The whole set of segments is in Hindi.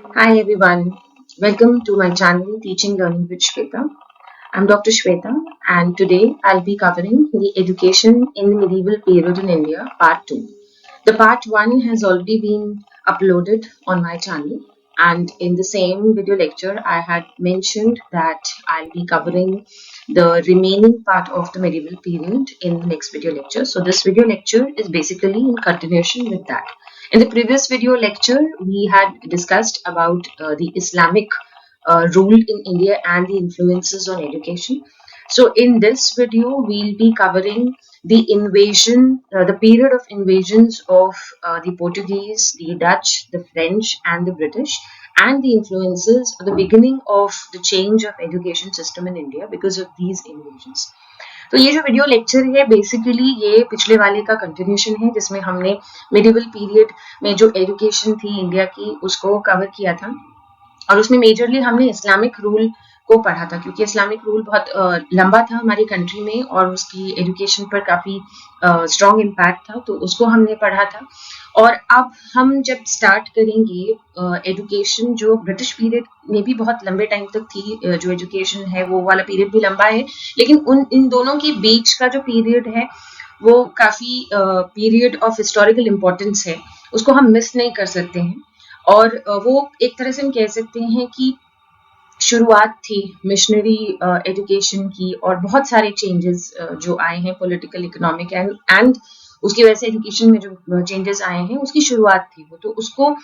Hi everyone, welcome to my channel Teaching Learning with Shweta. I'm Dr. Shweta and today I'll be covering the education in the medieval period in India part 2. The part 1 has already been uploaded on my channel and in the same video lecture I had mentioned that I'll be covering the remaining part of the medieval period in the next video lecture. So this video lecture is basically in continuation with that. In the previous video lecture, we had discussed about the Islamic rule in India and the influences on education. So in this video, we'll be covering the invasion, the period of invasions of the Portuguese, the Dutch, the French, and the British, and the influences, the beginning of the change of education system in India because of these invasions. तो ये जो वीडियो लेक्चर है बेसिकली ये पिछले वाले का कंटिन्यूशन है जिसमें हमने मिडिवल पीरियड में जो एजुकेशन थी इंडिया की उसको कवर किया था और उसमें मेजरली हमने इस्लामिक रूल को पढ़ा था क्योंकि इस्लामिक रूल बहुत लंबा था हमारी कंट्री में और उसकी एजुकेशन पर काफ़ी स्ट्रॉन्ग इम्पैक्ट था तो उसको हमने पढ़ा था और अब हम जब स्टार्ट करेंगे एजुकेशन जो ब्रिटिश पीरियड में भी बहुत लंबे टाइम तक थी जो एजुकेशन है वो वाला पीरियड भी लंबा है लेकिन इन दोनों के बीच का जो पीरियड है वो काफ़ी पीरियड ऑफ हिस्टोरिकल इम्पोर्टेंस है उसको हम मिस नहीं कर सकते हैं और वो एक तरह से हम कह सकते हैं कि शुरुआत थी मिशनरी एजुकेशन की और बहुत सारे चेंजेस जो आए हैं पॉलिटिकल इकोनॉमिक एंड उसकी वजह से एजुकेशन में जो चेंजेस आए हैं उसकी शुरुआत थी वो तो उसको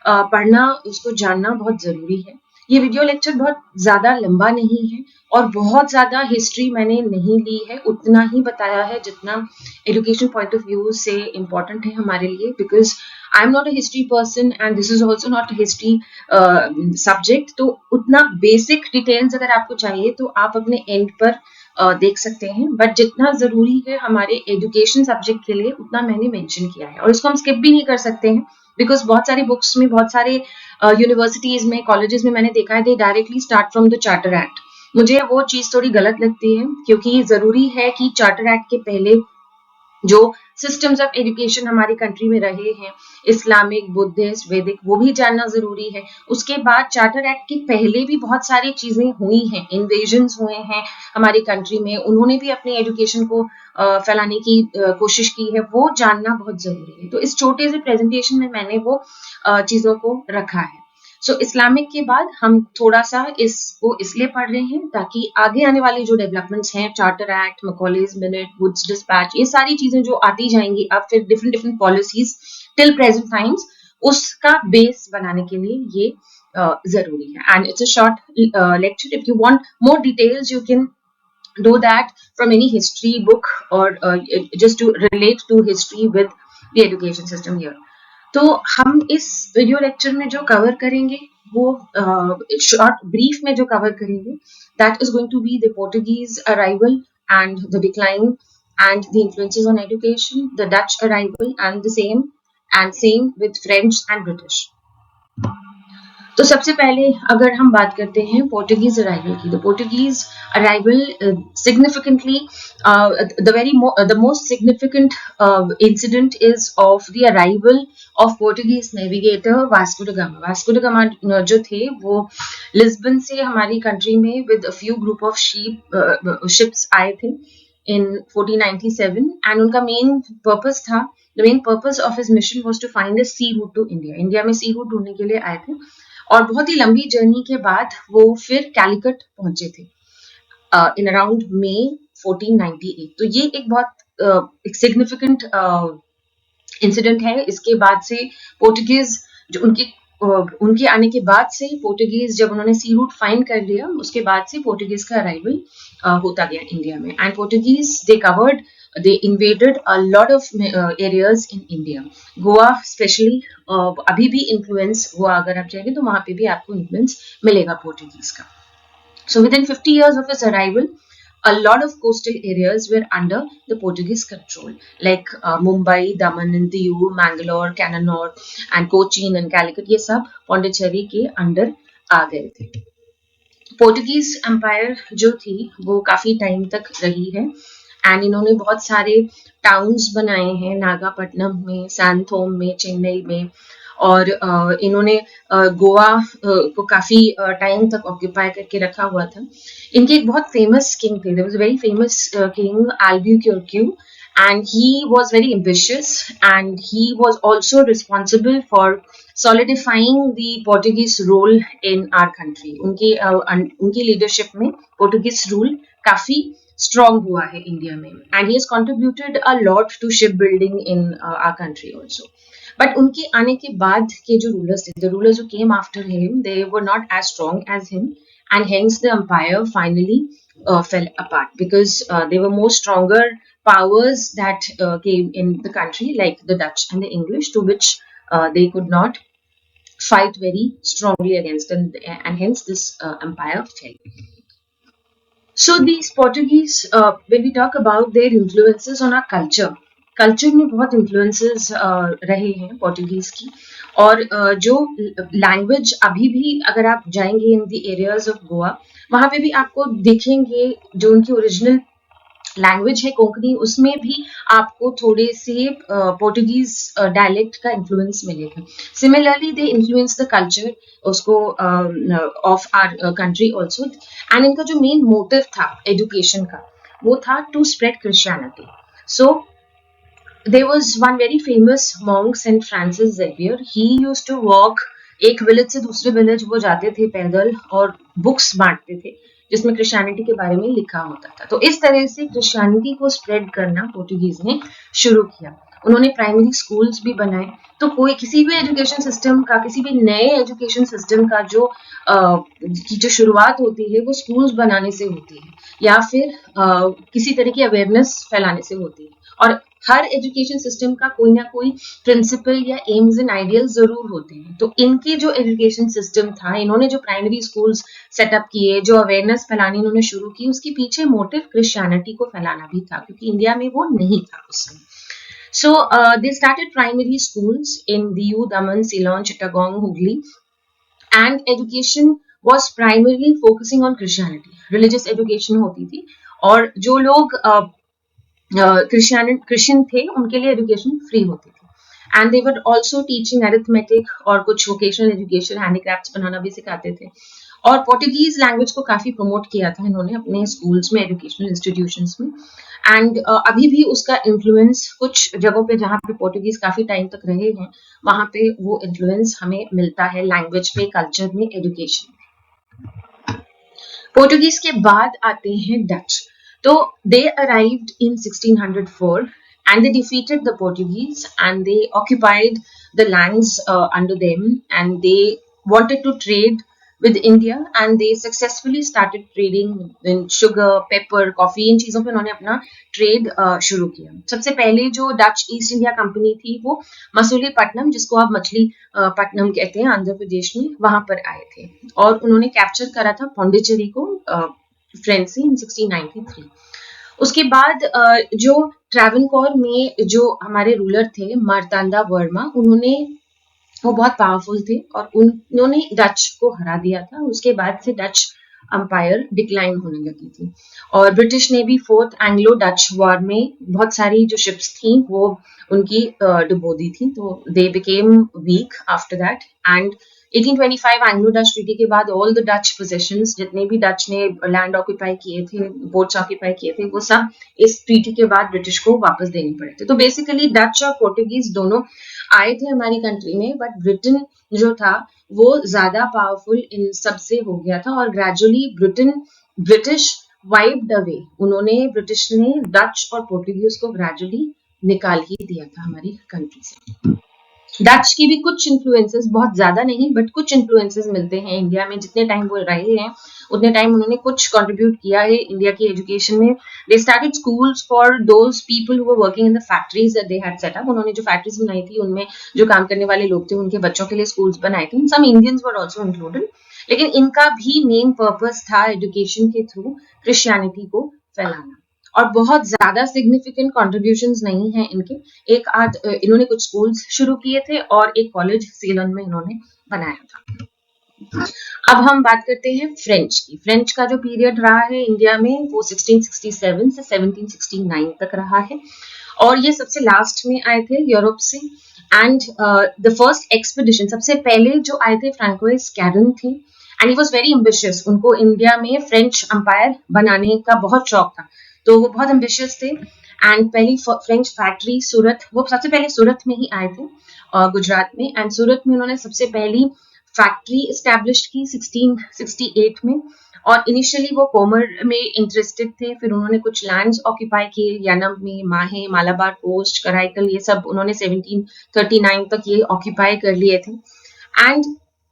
पढ़ना उसको जानना बहुत ज़रूरी है ये वीडियो लेक्चर बहुत ज़्यादा लंबा नहीं है और बहुत ज़्यादा हिस्ट्री मैंने नहीं ली है उतना ही बताया है जितना एजुकेशन पॉइंट ऑफ व्यू से इम्पॉर्टेंट है हमारे लिए because I am not a history person and this is also not a history subject तो उतना बेसिक डिटेल्स अगर आपको चाहिए तो आप अपने एंड पर देख सकते हैं बट जितना ज़रूरी है हमारे एजुकेशन सब्जेक्ट के लिए उतना मैंने मेंशन किया है और इसको हम स्किप भी नहीं कर सकते हैं बिकॉज बहुत सारी बुक्स में बहुत सारे यूनिवर्सिटीज़ में कॉलेजेस में मैंने देखा है दे directly start from the charter act मुझे वो चीज़ थोड़ी गलत लगती है क्योंकि ज़रूरी है कि चार्टर एक्ट के पहले जो सिस्टम्स ऑफ एजुकेशन हमारी कंट्री में रहे हैं इस्लामिक बुद्धिस्ट वैदिक वो भी जानना जरूरी है उसके बाद चार्टर एक्ट के पहले भी बहुत सारी चीजें हुई हैं इन्वेजन्स हुए हैं हमारी कंट्री में उन्होंने भी अपनी एजुकेशन को फैलाने की कोशिश की है वो जानना बहुत जरूरी है तो इस छोटे से प्रेजेंटेशन में मैंने वो चीजों को रखा है सो इस्लामिक के बाद हम थोड़ा सा इसको इसलिए पढ़ रहे हैं ताकि आगे आने वाली जो डेवलपमेंट्स हैं charter act Macaulay's minute Wood's despatch ये सारी चीजें जो आती जाएंगी अब फिर different different policies till present times उसका बेस बनाने के लिए ये जरूरी है and it's a short lecture if you want more details you can do that from any history book or just to relate to history with the education system here तो हम इस वीडियो लेक्चर में जो कवर करेंगे वो शॉर्ट ब्रीफ में जो कवर करेंगे that is going to be the Portuguese arrival and the decline and the influences on education the Dutch arrival and the same with French and British तो सबसे पहले अगर हम बात करते हैं पोर्टुगीज अराइवल की तो Portuguese arrival significantly the most significant incident is of the arrival of Portuguese navigator Vasco da Gama जो थे वो लिस्बन से हमारी कंट्री में with a few group of ships आए थे in 1497 and उनका मेन पर्पस था the main purpose of his mission was to find a sea route to India India में सी रूट ढूंढने के लिए आए थे और बहुत ही लंबी जर्नी के बाद वो फिर कैलिकट पहुंचे थे इन अराउंड मई 1498 तो ये एक बहुत एक सिग्निफिकेंट इंसिडेंट है इसके बाद से पोर्टुगीज जो उनके आने के बाद से पोर्टुगीज जब उन्होंने सी रूट फाइंड कर लिया उसके बाद से पोर्टुगीज का अराइवल होता गया इंडिया में and Portuguese they covered they invaded a lot of areas in India. Goa specially अभी भी इन्फ्लुएंस गोवा अगर आप जाएंगे तो वहां पे भी आपको इन्फ्लुएंस मिलेगा पोर्टुगीज का So within 50 years of his arrival, a lot of coastal areas were under the Portuguese control, like Mumbai, Daman and Diu, Mangalore, Cannanore, and Cochin and Calicut. ये सब पौंडीचेरी के अंडर आ गए थे पोर्टुगीज एम्पायर जो थी वो काफी टाइम तक रही है एंड इन्होंने बहुत सारे टाउन्स बनाए हैं, नागापट्टनम में, सैंथोम में, चेन्नई में, और इन्होंने गोवा को काफी टाइम तक ऑक्यूपाई करके रखा हुआ था। इनके एक बहुत फेमस किंग थे, there was a very famous king Albuquerque, and he was very ambitious, and he was also responsible for solidifying the Portuguese role in our country. उनकी leadership में Portuguese rule काफी strong हुआ है इंडिया में, and he has contributed a lot to shipbuilding in our country also. But उनके आने के बाद के जो rulers थे, the rulers who came after him, they were not as strong as him, and hence the empire finally fell apart, because they were more stronger powers that came in the country, like the Dutch and the English, to which they could not fight very strongly against, and hence this empire fell. So these Portuguese, when we talk about their influences on our culture में बहुत influences रहे हैं पोर्टुगीज की, और जो लैंग्वेज अभी भी अगर आप जाएंगे in the areas of Goa, वहाँ पे भी आपको दिखेंगे जो उनकी ओरिजिनल लैंग्वेज है कोंकणी, उसमें भी आपको थोड़े से पोर्टुगीज डायलेक्ट का इन्फ्लुएंस मिलेगा. Similarly they influence the culture उसको of our country also. And इनका जो मेन मोटिव था एजुकेशन का, वो था to spread Christianity. So there was one very famous monk, Saint Francis Xavier. He used to walk, एक विलेज से दूसरे विलेज वो जाते थे पैदल और बुक्स बांटते थे जिसमें क्रिश्चियनिटी के बारे में लिखा होता था. तो इस तरह से क्रिश्चियनिटी को स्प्रेड करना पोर्टुगीज ने शुरू किया. उन्होंने प्राइमरी स्कूल्स भी बनाए. तो कोई किसी भी एजुकेशन सिस्टम का, किसी भी नए एजुकेशन सिस्टम का जो शुरुआत होती है वो स्कूल्स बनाने से होती है, या फिर किसी तरह की अवेयरनेस फैलाने से होती है. और हर एजुकेशन सिस्टम का कोई ना कोई प्रिंसिपल या एम्स एंड आइडियल जरूर होते हैं. तो इनके जो एजुकेशन सिस्टम था, इन्होंने जो प्राइमरी स्कूल्स सेटअप किए, जो अवेयरनेस फैलानी इन्होंने शुरू की, उसके पीछे मोटिव क्रिश्चियनिटी को फैलाना भी था, क्योंकि इंडिया में वो नहीं था उस समय. So they started primary schools in Diu, Daman, Ceylon, Chittagong, Hooghly, and education was primarily focusing on Christianity. Religious education होती थी, और जो लोग क्रिश्चियन थे उनके लिए एजुकेशन फ्री होती थी. And they were also teaching arithmetic और कुछ वोकेशनल एजुकेशन, हैंडीक्राफ्ट्स बनाना भी सिखाते थे. और पोर्टुगीज लैंग्वेज को काफी प्रमोट किया था इन्होंने अपने स्कूल्स में, एजुकेशनल इंस्टीट्यूशंस में. एंड अभी भी उसका इन्फ्लुएंस कुछ जगहों पे जहाँ पे पोर्टुगीज काफी टाइम तक रहे हैं, वहां पे वो इन्फ्लुएंस हमें मिलता है लैंग्वेज में, कल्चर में, एजुकेशन में. पोर्टुगीज के बाद आते हैं Dutch. So they arrived in 1604 and they defeated the Portuguese and they occupied the lands under them, and they wanted to trade with India, and they successfully started trading in sugar, pepper, coffee. इन चीजों पे उन्होंने अपना ट्रेड शुरू किया. सबसे पहले जो डच ईस्ट इंडिया कंपनी थी वो मसूलीपट्टनम, जिसको आप मछली पट्टनम कहते हैं आंध्र प्रदेश में, वहां पर आए थे, और उन्होंने कैप्चर करा था पौंडीचेरी को फ्रेंच से इन 1693. उसके बाद जो ट्रैवनकोर में जो हमारे रूलर थे मार्तांडा वर्मा, वो बहुत पावरफुल थे और उन्होंने डच को हरा दिया था. उसके बाद से डच अंपायर डिक्लाइन होने लगी थी, और ब्रिटिश ने भी फोर्थ एंग्लो डच वॉर में बहुत सारी जो शिप्स थी वो उनकी डुबो दी थी. तो they became week after that. And 1825 Anglo Dutch treaty के बाद ऑल द डच पोजेशंस, जितने भी डच ने लैंड ऑक्यूपाई किए थे, पोर्ट्स ऑक्यूपाई किए थे, वो सब इस ट्रीटी के बाद ब्रिटिश को वापस देने पड़े थे. तो बेसिकली डच और पोर्टुगीज दोनों आए थे हमारी कंट्री में, बट ब्रिटेन जो था वो ज्यादा पावरफुल इन सब से हो गया था, और gradually British wiped away. British ने डच और पोर्टुगीज को ग्रेजुअली निकाल ही दिया था हमारी कंट्री से. डच की भी कुछ इन्फ्लुएंसेस, बहुत ज्यादा नहीं बट कुछ इन्फ्लुएंसेस मिलते हैं इंडिया में. जितने टाइम वो रहे हैं उतने टाइम उन्होंने कुछ कंट्रीब्यूट किया है इंडिया की एजुकेशन में. They started schools for those people who were working in the factories that they had set up. उन्होंने जो फैक्ट्रीज बनाई थी उनमें जो काम करने वाले लोग थे उनके बच्चों के लिए स्कूल्स बनाए थे. सम इंडियंस वर आल्सो इंक्लूडेड, लेकिन इनका भी मेन पर्पस था एजुकेशन के थ्रू क्रिश्चियनिटी को फैलाना. और बहुत ज्यादा सिग्निफिकेंट कॉन्ट्रीब्यूशंस नहीं है इनके. एक आध इन्होंने कुछ स्कूल्स शुरू किए थे और एक कॉलेज सेलन में इन्होंने बनाया था. अब हम बात करते हैं फ्रेंच की। फ्रेंच का जो पीरियड रहा है इंडिया में वो 1667 से 1769 तक रहा है और ये सबसे लास्ट में आए थे यूरोप से। एंड द फर्स्ट एक्सपीडिशन, सबसे पहले जो आए थे फ्रांकोइस कैरन थे and he was very ambitious. उनको इंडिया में फ्रेंच एम्पायर बनाने का बहुत शौक था, तो वो बहुत एम्बिशियस थे। एंड पहली फ्रेंच फैक्ट्री सूरत, वो सबसे पहले सूरत में ही आए थे गुजरात में। एंड सूरत में उन्होंने सबसे पहली फैक्ट्री इस्टेब्लिश की 1668 में। और इनिशियली वो कॉमर में इंटरेस्टेड थे, फिर उन्होंने कुछ लैंड्स ऑक्यूपाई किए, यानम में, माहे, मालाबार कोस्ट, कराईकल, ये सब उन्होंने 1739 तक ये ऑक्यूपाई कर लिए थे। एंड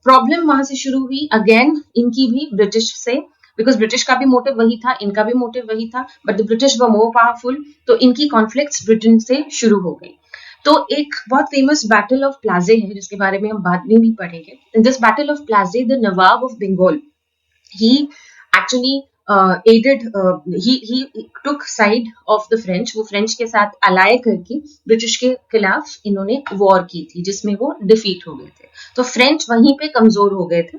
प्रॉब्लम वहां से शुरू हुई अगेन इनकी भी ब्रिटिश से, बिकॉज ब्रिटिश का भी मोटिव वही था, इनका भी मोटिव वही था, but the British were more powerful, तो इनकी कॉन्फ्लिक्ट्स ब्रिटेन से शुरू हो गई। तो एक बहुत फेमस बैटल ऑफ प्लाजे है जिसके बारे में हम बाद में भी पढ़ेंगे। In this battle of Plassey the nawab of Bengal, he actually aided, he took side of the French। वो फ्रेंच के साथ अलाय करके ब्रिटिश के खिलाफ इन्होंने वॉर की थी जिसमें वो डिफीट हो गए थे। तो फ्रेंच वहीं पे कमजोर हो गए थे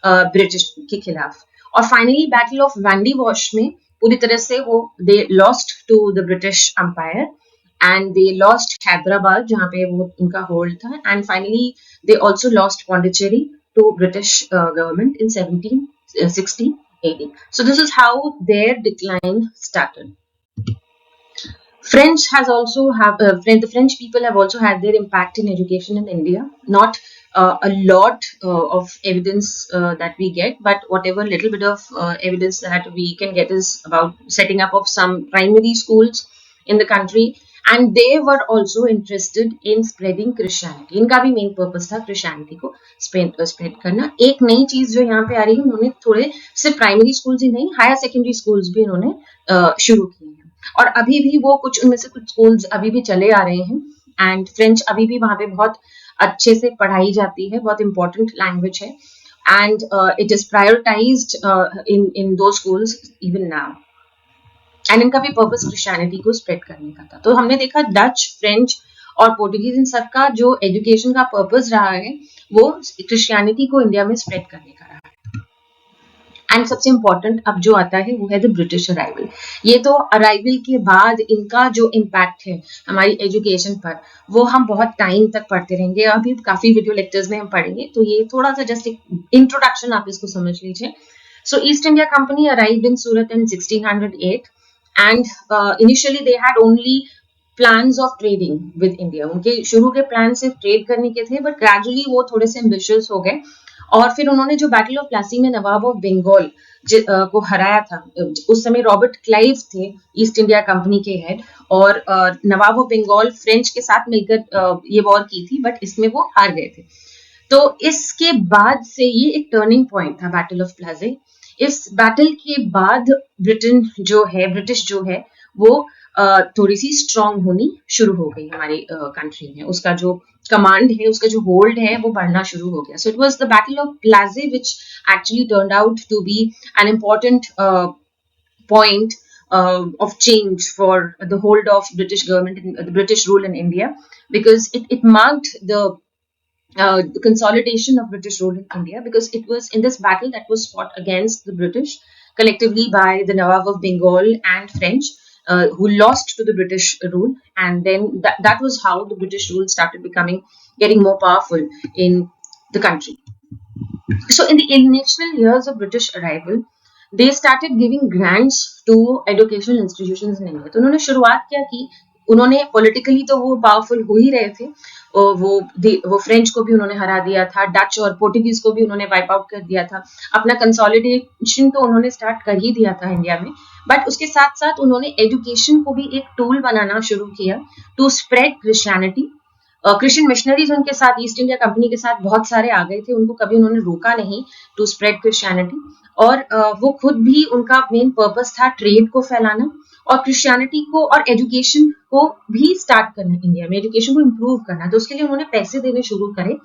ब्रिटिश के खिलाफ। और finally battle of Wandiwash में पूरी तरह से वो they lost to the British empire and they lost Hyderabad जहाँ पे वो उनका होल्ड था। And finally they also lost Pondicherry to British government in 1760 AD. So this is how their decline started. French has also the French people have also had their impact in education in India. Not a lot of evidence that we get, but whatever little bit of evidence that we can get is about setting up of some primary schools in the country. And they were also interested in spreading Christianity. इनका भी मेन पर्पस था क्रिश्चियनिटी को स्प्रेड करना। एक नई चीज जो यहाँ पे आ रही है, उन्होंने थोड़े सिर्फ प्राइमरी स्कूल्स ही नहीं, हायर सेकेंडरी स्कूल्स भी उन्होंने शुरू किए हैं। और अभी भी वो कुछ उनमें से कुछ स्कूल्स अभी भी चले आ रहे हैं। एंड फ्रेंच अभी भी वहाँ पे बहुत अच्छे से पढ़ाई जाती है, बहुत इंपॉर्टेंट लैंग्वेज है। एंड इट इज प्रायोरिटाइज्ड इन दो स्कूल्स इवन नाउ। एंड इनका भी पर्पस क्रिश्चियनिटी को स्प्रेड करने का था। तो हमने देखा डच, फ्रेंच और पोर्टुगीज, इन सबका जो एजुकेशन का पर्पस रहा है वो क्रिश्चियनिटी को इंडिया में स्प्रेड करने का रहा है। एंड सबसे इंपॉर्टेंट अब जो आता है वो है द ब्रिटिश अराइवल। ये तो अराइवल के बाद इनका जो इम्पैक्ट है हमारी एजुकेशन पर, वो हम बहुत टाइम तक पढ़ते रहेंगे, अभी काफी वीडियो लेक्चर्स में हम पढ़ेंगे। तो ये थोड़ा सा जस्ट एक इंट्रोडक्शन आप इसको समझ लीजिए। So East India Company arrived in Surat in 1608 and initially they had only plans of trading with India। उनके शुरू के प्लान सिर्फ ट्रेड करने के थे, बट ग्रेजुअली वो थोड़े से एम्बिशियस हो गए। और फिर उन्होंने जो बैटल ऑफ प्लासी में नवाब ऑफ बंगाल को हराया था, उस समय रॉबर्ट क्लाइव थे ईस्ट इंडिया कंपनी के हेड, और नवाब ऑफ बंगाल फ्रेंच के साथ मिलकर ये वॉर की थी, बट इसमें वो हार गए थे। तो इसके बाद से ये एक टर्निंग पॉइंट था बैटल ऑफ प्लाजे। इस बैटल के बाद ब्रिटिश जो है वो थोड़ी सी स्ट्रांग होनी शुरू हो गई हमारी कंट्री में। उसका जो कमांड है, उसका जो होल्ड है वो बढ़ना शुरू हो गया। So it was the battle of Plassey which actually turned out to be an important point of change for the hold of British government and the British rule in India, because it marked the consolidation of British rule in India, because it was in this battle that was fought against the British collectively by the Nawab of Bengal and French, who lost to the British rule, and then that was how the British rule started getting more powerful in the country. So in the initial years of British arrival, they started giving grants to educational institutions in India। तो उन्होंने शुरुआत क्या की, उन्होंने पॉलिटिकली तो वो पावरफुल हो ही रहे थे, वो फ्रेंच को भी उन्होंने हरा दिया था, डच और पोर्टुगीज को भी उन्होंने वाइप आउट कर दिया था, अपना कंसोलिडेशन तो उन्होंने स्टार्ट कर ही दिया था इंडिया में। बट उसके साथ साथ उन्होंने एजुकेशन को भी एक टूल बनाना शुरू किया to spread Christianity. Christian missionaries उनके साथ ईस्ट इंडिया कंपनी के साथ बहुत सारे आ गए थे, उनको कभी उन्होंने रोका नहीं टू स्प्रेड क्रिश्चियनिटी। और वो खुद भी, उनका मेन पर्पस था ट्रेड को फैलाना और क्रिश्चियनिटी को और एजुकेशन को भी स्टार्ट करना, इंडिया में एजुकेशन को इम्प्रूव करना। तो उसके लिए उन्होंने पैसे देने शुरू करे।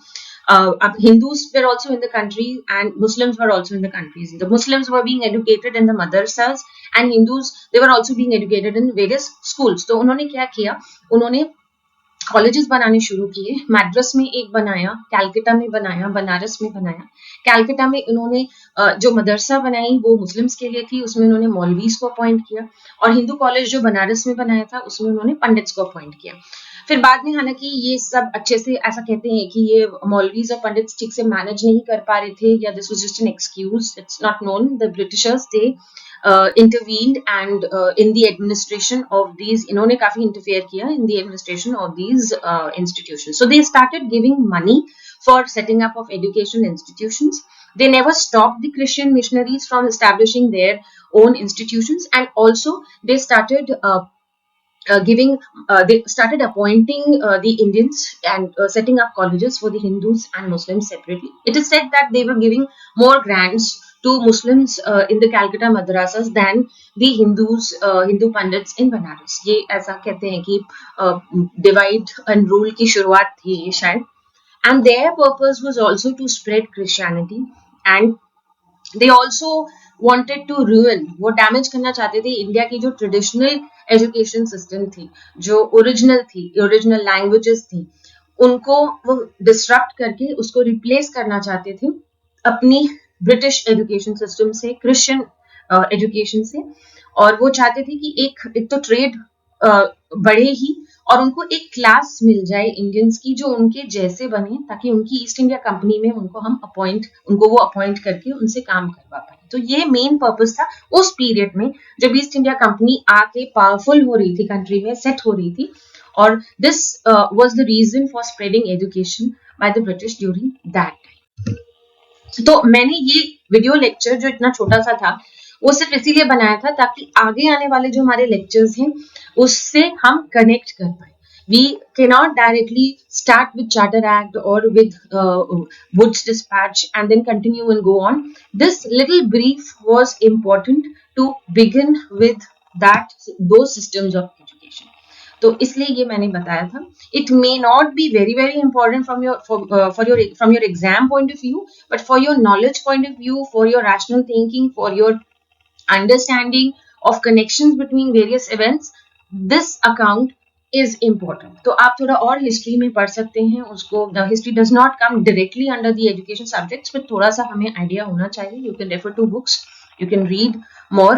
अब Hindus were also in the country and Muslims were also in the countries. The Muslims were being educated in the madrasas and Hindus, they were also being educated in various schools। तो उन्होंने क्या किया, उन्होंने कॉलेजेस बनाने शुरू किए। मैड्रास में एक बनाया, कैलकटा में बनाया, बनारस में बनाया। कैलकटा में इन्होंने जो मदरसा बनाई वो मुस्लिम्स के लिए थी, उसमें उन्होंने मौलवीज को अपॉइंट किया। और हिंदू कॉलेज जो बनारस में बनाया था उसमें उन्होंने पंडित्स को अपॉइंट किया। फिर बाद में हालांकि ये सब अच्छे से, ऐसा कहते हैं कि ये मौलवीज और पंडित्स ठीक से मैनेज नहीं कर पा रहे थे, या this was just an excuse, it's not known. The Britishers they intervened and in the administration of these, इन्होंने काफी interfere किया in the administration of these institutions. So they started giving money for setting up of educational institutions. They never stopped the Christian missionaries from establishing their own institutions, and also they started they started appointing the Indians and setting up colleges for the Hindus and Muslims separately. It is said that they were giving more grants to Muslims in the Calcutta madrasas than the Hindu pandits in Banaras. ये ऐसा कहते हैं कि divide and rule की शुरुआत थी ये शायद. And their purpose was also to spread Christianity, and they also wanted to ruin, वो डैमेज करना चाहते थे इंडिया की जो ट्रेडिशनल एजुकेशन सिस्टम थी, जो ओरिजिनल लैंग्वेजेस थी, उनको वो डिसरप्ट करके उसको रिप्लेस करना चाहते थे अपनी ब्रिटिश एजुकेशन सिस्टम से, क्रिश्चियन एजुकेशन से। और वो चाहते थे कि एक तो ट्रेड बढ़े ही, और उनको एक क्लास मिल जाए इंडियंस की जो उनके जैसे बने, ताकि उनकी ईस्ट इंडिया कंपनी में उनको वो अपॉइंट करके उनसे काम करवा पाए। तो ये मेन पर्पस था उस पीरियड में जब ईस्ट इंडिया कंपनी आके पावरफुल हो रही थी, कंट्री में सेट हो रही थी। और this was the reason for spreading education by the British during that time. तो मैंने ये वीडियो लेक्चर जो इतना छोटा सा था वो सिर्फ इसीलिए बनाया था ताकि आगे आने वाले जो हमारे लेक्चर्स हैं उससे हम कनेक्ट कर पाए। We cannot directly start with Charter Act or with Woods Dispatch and then continue and go on. This little brief was important to begin with those systems of education. तो इसलिए ये मैंने बताया था. It may not be very important from your exam point of view, but for your knowledge point of view, for your rational thinking, for your understanding of connections between various events, this account is important. तो आप थोड़ा और हिस्ट्री में पढ़ सकते हैं उसको. The history does not come directly under the education subjects, but थोड़ा सा हमें आइडिया होना चाहिए. You can refer to books, you can read more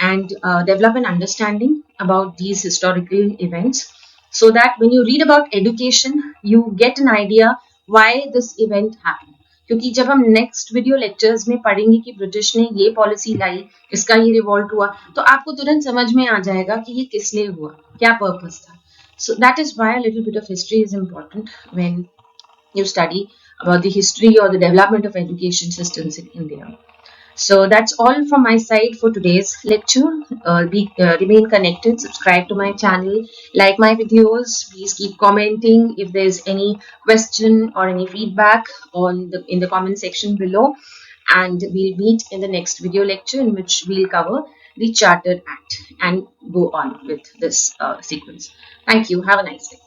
and develop an understanding about these historical events, so that when you read about education, you get an idea why this event happened. क्योंकि जब हम नेक्स्ट वीडियो लेक्चर्स में पढ़ेंगे कि ब्रिटिश ने ये पॉलिसी लाई, इसका ये रिवॉल्ट हुआ, तो आपको तुरंत समझ में आ जाएगा कि ये किस लिए हुआ, क्या पर्पस था. So that is why a little bit of history is important when you study about the history or the development of education systems in India. So that's all from my side for today's lecture. Remain connected, subscribe to my channel, like my videos, please keep commenting if there's any question or any feedback in the comment section below, and we'll meet in the next video lecture in which we'll cover the Charter Act and go on with this sequence. Thank you. Have a nice day.